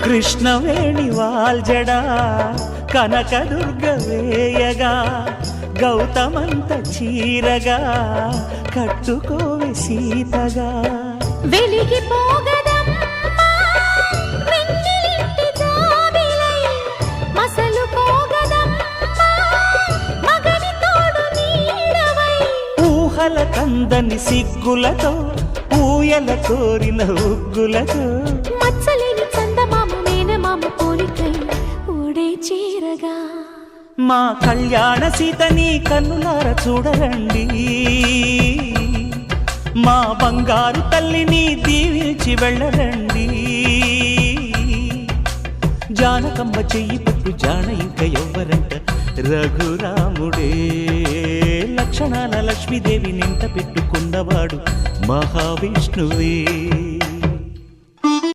కృష్ణవేణి వాల్జడా కనకదుర్గ వేయగా గౌతమంత చీరగా కట్టుకోవే సీతగా వెలిగిపోగదమ్మా వెన్నెలింటి జాబిలై మసలుకోగదమ్మా మగని తోడు నీడవై ఊహల కందని సిగ్గులతో ఊయల కోరిన ఉగ్గులతో మచ్చలేని చందమామ మేనమామ పోలికై ఓడే చీరగా మా కళ్యాణ సీతని కన్నులార చూడరండి మా బంగారు తల్లిని దీవించి వెళ్ళరండి జానకమ్మ చెయ్యి పట్టు జాన ఇంక ఎవ్వరంట రఘురాముడే లక్షణాల లక్ష్మీదేవి నింట పెట్టుకున్నవాడు మహావిష్ణువే